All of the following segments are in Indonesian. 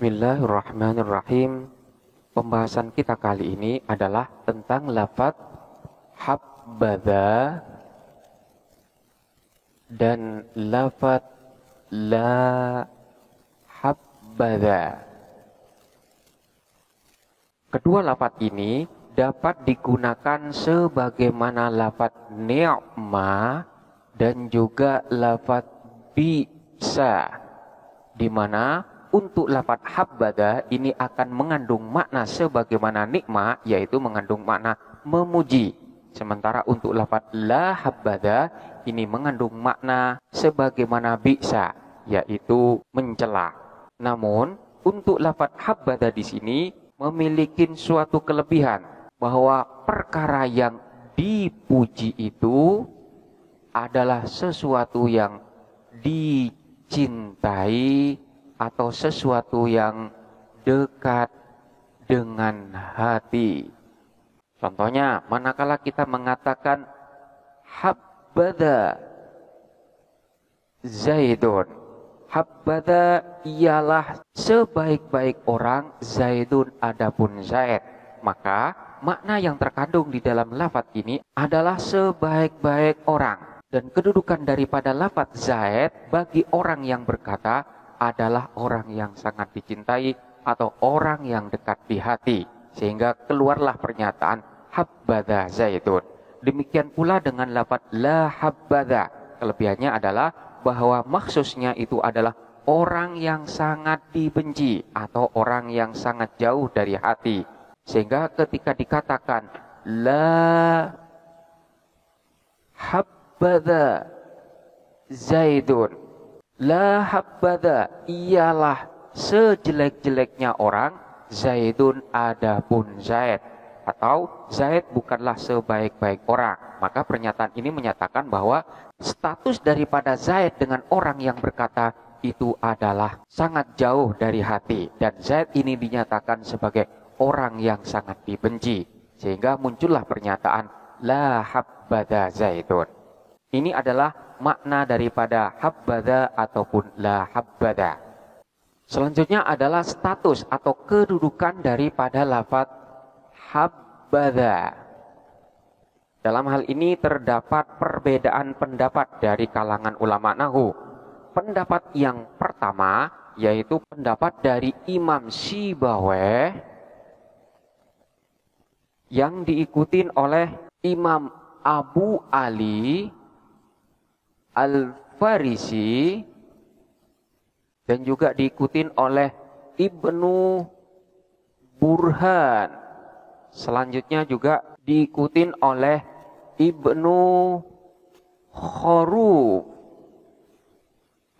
Bismillahirrahmanirrahim. Pembahasan kita kali ini adalah tentang lafadz habbadha dan lafadz la habbadha. Kedua lafadz ini dapat digunakan sebagaimana lafadz ni'ma dan juga lafadz bisa, di mana untuk lafadz habbadha ini akan mengandung makna sebagaimana nikmah, yaitu mengandung makna memuji. Sementara untuk lafadz la habbadha ini mengandung makna sebagaimana bisa, yaitu mencela. Namun untuk lafadz habbadha di sini memiliki suatu kelebihan, bahwa perkara yang dipuji itu adalah sesuatu yang dicintai atau sesuatu yang dekat dengan hati. Contohnya, manakala kita mengatakan habbadha Zaidun. Habbadha ialah sebaik-baik orang, Zaidun adapun Zaid. Maka makna yang terkandung di dalam lafadz ini adalah sebaik-baik orang. Dan kedudukan daripada lafadz Zaid bagi orang yang berkata adalah orang yang sangat dicintai atau orang yang dekat di hati. Sehingga keluarlah pernyataan habbadha Zaidun. Demikian pula dengan lafadz la habbadha. Kelebihannya adalah bahwa maksudnya itu adalah orang yang sangat dibenci atau orang yang sangat jauh dari hati. Sehingga ketika dikatakan la habbadha Zaidun, la habbadha ialah sejelek-jeleknya orang, Zaidun adapun Zaid, atau Zaid bukanlah sebaik-baik orang. Maka pernyataan ini menyatakan bahwa status daripada Zaid dengan orang yang berkata itu adalah sangat jauh dari hati, dan Zaid ini dinyatakan sebagai orang yang sangat dibenci. Sehingga muncullah pernyataan la habbadha Zaidun. Ini adalah makna daripada habbadha ataupun la habbadha. Selanjutnya adalah status atau kedudukan daripada lafadz habbadha. Dalam hal ini terdapat perbedaan pendapat dari kalangan ulama nahwu. Pendapat yang pertama yaitu pendapat dari Imam Sibawayh yang diikutin oleh Imam Abu Ali Al-Farisi dan juga diikutin oleh Ibnu Burhan. Selanjutnya juga diikutin oleh Ibnu Kharuf.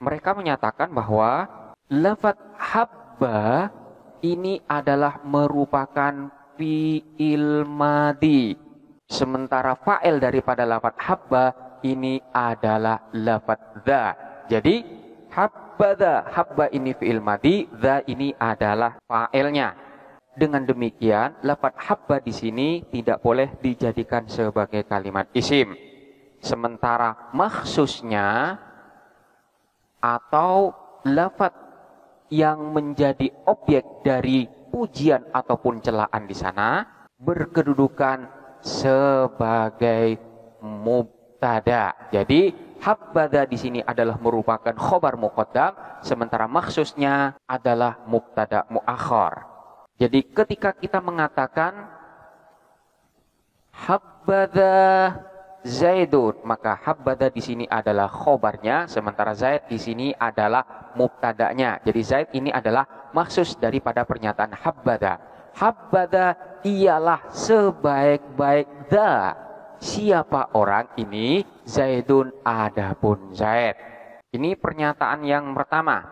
Mereka menyatakan bahwa lafadz habba ini adalah merupakan fi'il madhi. Sementara fa'il daripada lafadz habba ini adalah lafadz dha. Jadi habbadha, habba ini fi'il madhi, dha ini adalah fa'ilnya. Dengan demikian, lafadz habba di sini tidak boleh dijadikan sebagai kalimat isim. Sementara maksudnya atau lafadz yang menjadi objek dari pujian ataupun celaan di sana berkedudukan sebagai mubtada. Jadi habbadha di sini adalah merupakan khobar muqaddam, sementara maksudnya adalah mubtada muakhar. Jadi ketika kita mengatakan habbadha Zaidun, maka habbadha di sini adalah khobarnya, sementara Zaid di sini adalah mubtadanya. Jadi Zaid ini adalah maksud daripada pernyataan habbadha. Habbadha ialah sebaik-baik dha. Siapa orang ini? Zaidun adapun Zaid. Ini pernyataan yang pertama.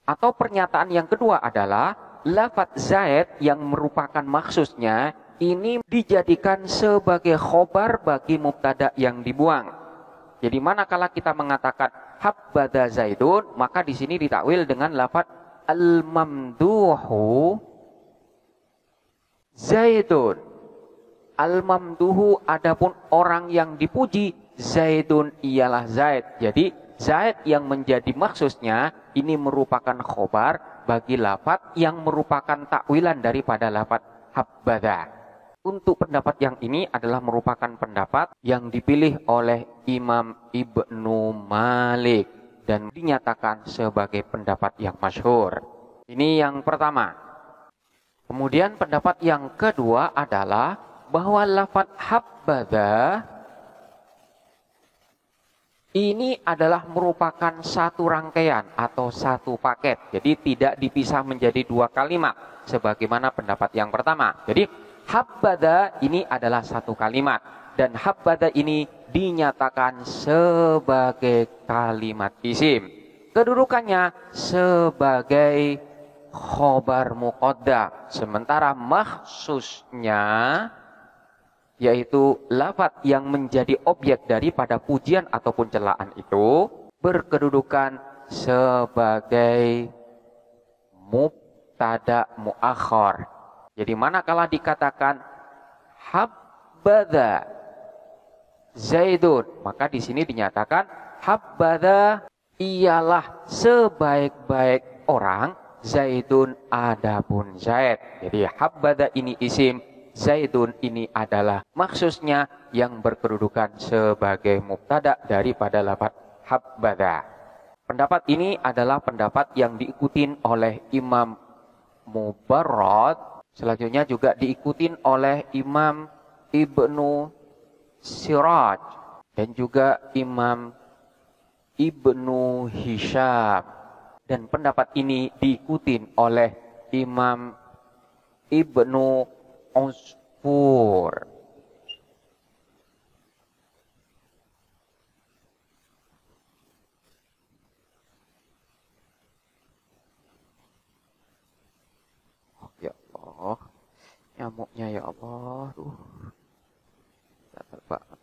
Atau pernyataan yang kedua adalah lafadz Zaid yang merupakan maksudnya ini dijadikan sebagai khobar bagi mubtada yang dibuang. Jadi manakala kita mengatakan habbadha Zaidun, maka di sini ditakwil dengan lafadz al-mamduhu Zaidun. Al-mamduhu adapun orang yang dipuji, Zaidun ialah Zaid. Jadi Zaid yang menjadi maksudnya ini merupakan khobar bagi lafadz yang merupakan takwilan daripada lafadz habbadha. Untuk pendapat yang ini adalah merupakan pendapat yang dipilih oleh Imam Ibnu Malik dan dinyatakan sebagai pendapat yang masyhur. Ini yang pertama. Kemudian pendapat yang kedua adalah bahwa lafadz habbadha ini adalah merupakan satu rangkaian atau satu paket. Jadi tidak dipisah menjadi dua kalimat sebagaimana pendapat yang pertama. Jadi habbadha ini adalah satu kalimat dan habbadha ini dinyatakan sebagai kalimat isim. Kedudukannya sebagai khobar muqaddam. Sementara makhsusnya yaitu lafadz yang menjadi objek daripada pujian ataupun celaan itu berkedudukan sebagai mubtada muakhar. Jadi manakala dikatakan habbadha Zaidun, maka di sini dinyatakan habbadha ialah sebaik-baik orang, Zaidun adapun Zaid. Jadi habbadha ini isim, Zaidun ini adalah maksudnya yang berkedudukan sebagai mubtada daripada lafadz habbadha. Pendapat ini adalah pendapat yang diikutin oleh Imam Mubarrad. Selanjutnya juga diikutin oleh Imam Ibnu Siraj dan juga Imam Ibnu Hisham. Dan pendapat ini diikutin oleh Imam Ibnu Usfur. Ya Allah, nyamuknya ya Allah, gatal banget.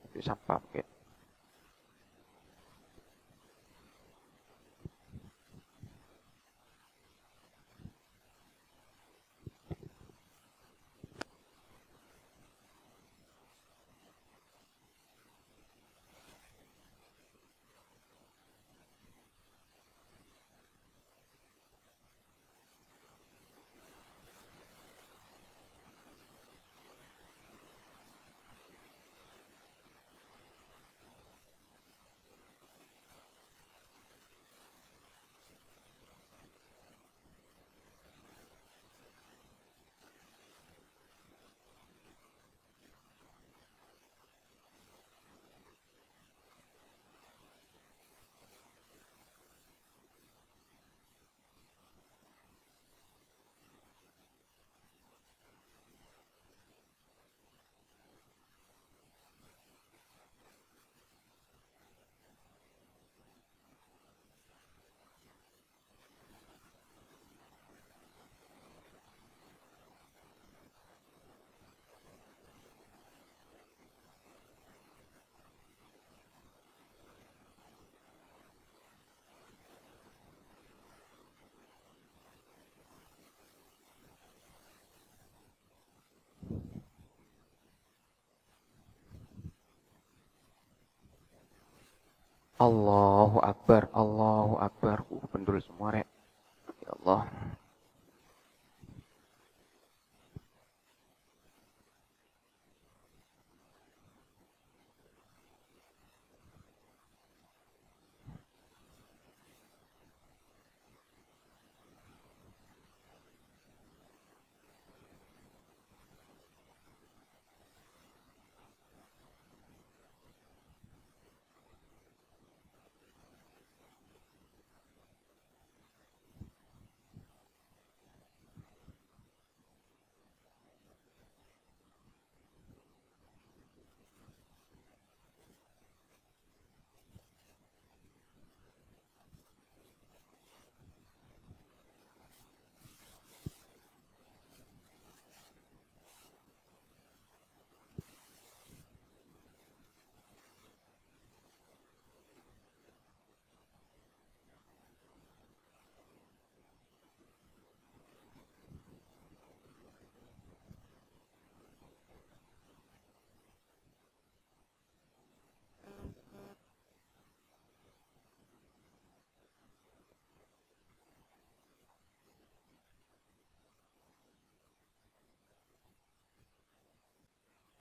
Itu sampah mungkin. Allahu Akbar, Allahu Akbar. Pendul semua rek. Ya Allah.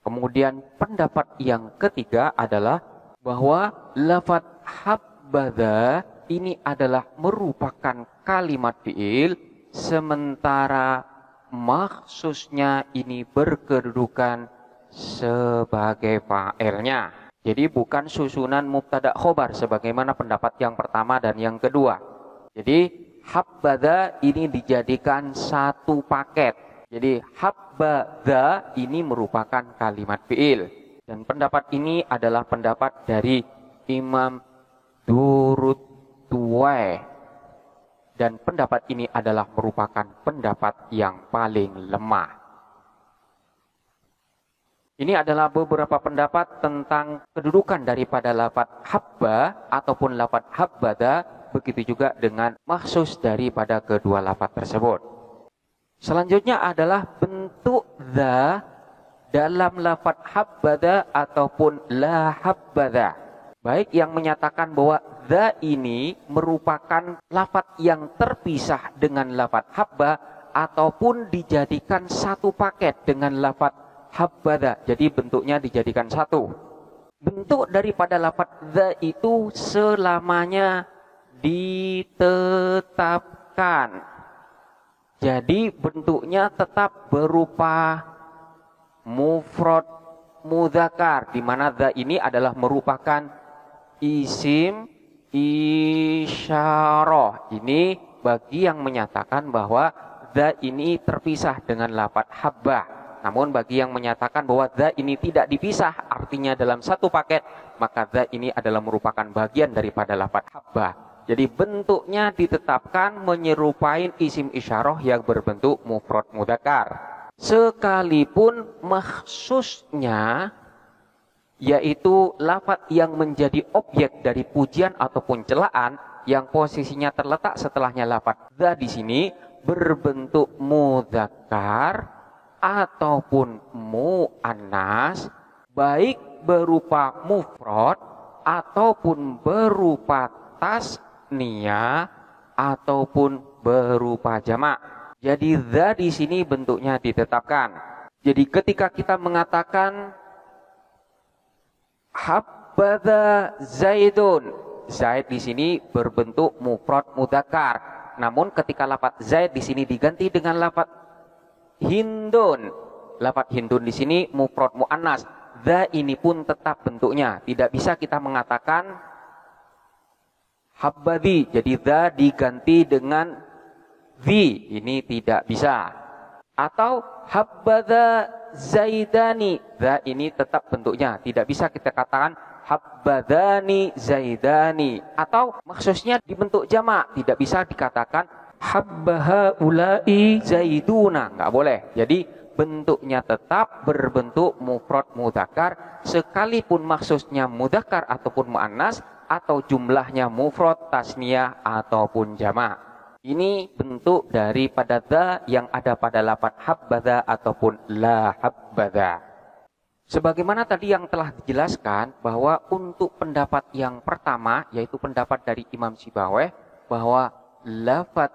Kemudian pendapat yang ketiga adalah bahwa lafaz habbadha ini adalah merupakan kalimat fi'il, sementara maksusnya ini berkedudukan sebagai fa'ilnya. Jadi bukan susunan mubtada khobar sebagaimana pendapat yang pertama dan yang kedua. Jadi habbadha ini dijadikan satu paket. Jadi habbadha ini merupakan kalimat fi'il. Dan pendapat ini adalah pendapat dari Imam Durut-Tuwai. Dan pendapat ini adalah merupakan pendapat yang paling lemah. Ini adalah beberapa pendapat tentang kedudukan daripada lafaz habba ataupun lafaz habbada, begitu juga dengan maksus daripada kedua lafaz tersebut. Selanjutnya adalah bentuk dha dalam lafaz habbada ataupun la habbada. Baik yang menyatakan bahwa dha ini merupakan lafaz yang terpisah dengan lafaz habba ataupun dijadikan satu paket dengan lafaz habbada. Jadi bentuknya dijadikan satu. Bentuk daripada lafaz dha itu selamanya ditetapkan. Jadi bentuknya tetap berupa mufrad mudzakkar, di mana dha ini adalah merupakan isim isyarah. Ini bagi yang menyatakan bahwa dha ini terpisah dengan lafaz habba. Namun bagi yang menyatakan bahwa dha ini tidak dipisah, artinya dalam satu paket, maka dha ini adalah merupakan bagian daripada lafaz habba. Jadi bentuknya ditetapkan menyerupai isim isyarah yang berbentuk mufrad mudzakkar. Sekalipun maksusnya yaitu lafaz yang menjadi objek dari pujian ataupun celaan yang posisinya terletak setelahnya lafaz dha di sini berbentuk mudzakkar ataupun muannas, baik berupa mufrad ataupun berupa tasniyah ataupun berupa jamak. Jadi dha di sini bentuknya ditetapkan. Jadi ketika kita mengatakan habbadha Zaidun, Zaid di sini berbentuk mufrad mudzakkar. Namun ketika lafaz Zaid di sini diganti dengan lafaz Hindun, lafaz Hindun di sini mufrad muannas. Dha ini pun tetap bentuknya. Tidak bisa kita mengatakan habbadi, jadi dha diganti dengan dhi, ini tidak bisa. Atau habbadha Zaidani, dha ini tetap bentuknya. Tidak bisa kita katakan habbadhani Zaidani. Atau maksudnya dibentuk jamak, tidak bisa dikatakan habbaha ulai Zaiduna, nggak boleh. Jadi bentuknya tetap berbentuk mufrad mudzakkar, sekalipun maksudnya mudzakkar ataupun muannas, atau jumlahnya mufrad, tasniyah ataupun jamak. Ini bentuk daripada dha yang ada pada lafaz habbadha ataupun la habbadha. Sebagaimana tadi yang telah dijelaskan bahwa untuk pendapat yang pertama, yaitu pendapat dari Imam Sibawayh, bahwa lafaz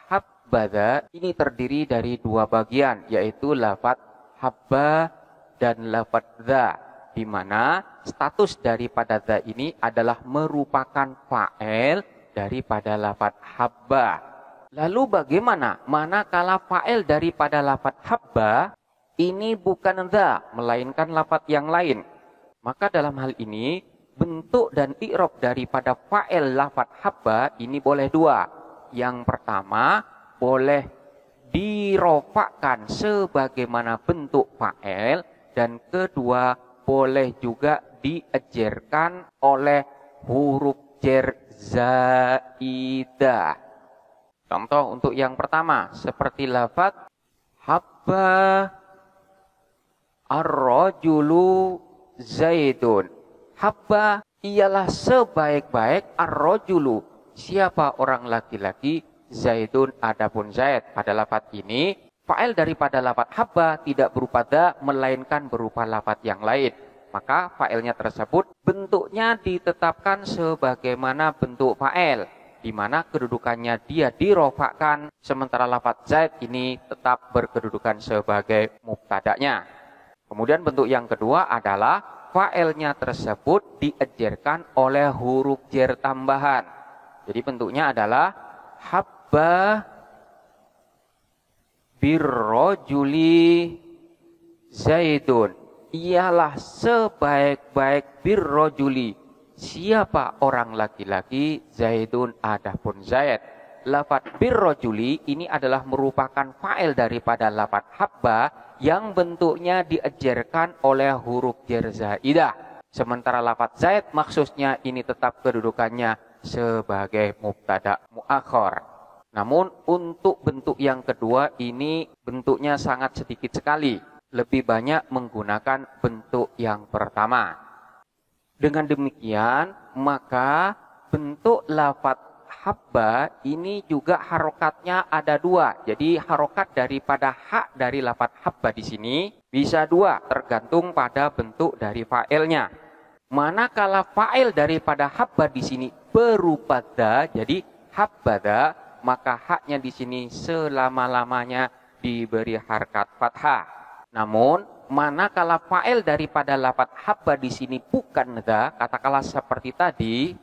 habbadha ini terdiri dari dua bagian, yaitu lafaz habba dan lafaz dha, di mana status daripada dha ini adalah merupakan fa'il daripada lafaz habba. Lalu bagaimana manakala fa'il daripada lafaz habba ini bukan dha, melainkan lafaz yang lain? Maka dalam hal ini bentuk dan i'rab daripada fa'il lafaz habba ini boleh dua. Yang pertama boleh dirofakkan sebagaimana bentuk fa'il, dan kedua boleh juga diejerkan oleh huruf jer zaidah. Contoh untuk yang pertama seperti lafaz habba ar-rajulu Zaidun. Habba ialah sebaik-baik ar-rajulu, siapa orang laki-laki, Zaidun adapun Zaid. Pada lafaz ini fa'il daripada lafaz habba tidak berupa dha, melainkan berupa lafaz yang lain. Maka fa'ilnya tersebut bentuknya ditetapkan sebagaimana bentuk fa'il, di mana kedudukannya dia dirofakkan, sementara lafaz Zaid ini tetap berkedudukan sebagai mubtada'nya. Kemudian bentuk yang kedua adalah fa'ilnya tersebut diejerkan oleh huruf jer tambahan. Jadi bentuknya adalah habba birrojuli Zaidun. Ialah sebaik-baik birrojuli. Siapa orang laki-laki? Zaidun, adapun Zaid. Lafadz birrojuli ini adalah merupakan fa'il daripada lafadz habba yang bentuknya diejerkan oleh huruf jer zaidah. Sementara lafadz Zaid maksudnya ini tetap kedudukannya sebagai mubtada muakhar. Namun untuk bentuk yang kedua ini bentuknya sangat sedikit sekali. Lebih banyak menggunakan bentuk yang pertama. Dengan demikian maka bentuk lafadz habba ini juga harokatnya ada dua. Jadi harokat daripada hak dari lafadz habba di sini bisa dua tergantung pada bentuk dari fa'ilnya. Manakala fa'il daripada habba di sini berupa da, jadi habbada, maka haknya di sini selama-lamanya diberi harkat fathah. Namun manakala fa'il daripada lafadz habba di sini bukan da, katakanlah seperti tadi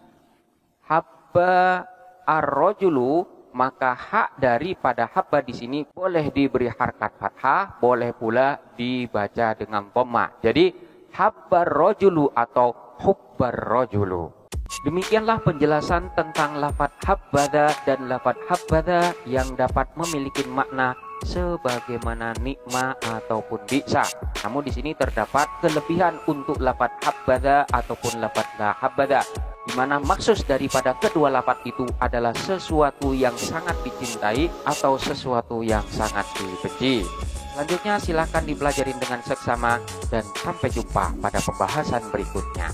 habba ar-rajulu, maka hak daripada habba di sini boleh diberi harkat fathah, boleh pula dibaca dengan dhamma. Jadi habbar rajulu atau hubbar rajulu. Demikianlah penjelasan tentang lafadz habbada dan lafadz habbada yang dapat memiliki makna sebagaimana nikma ataupun bisa. Namun di sini terdapat kelebihan untuk lafadz habbada ataupun lafadz la habbada, di mana maksud daripada kedua lafadz itu adalah sesuatu yang sangat dicintai atau sesuatu yang sangat dibenci. Selanjutnya silakan dipelajarin dengan seksama dan sampai jumpa pada pembahasan berikutnya.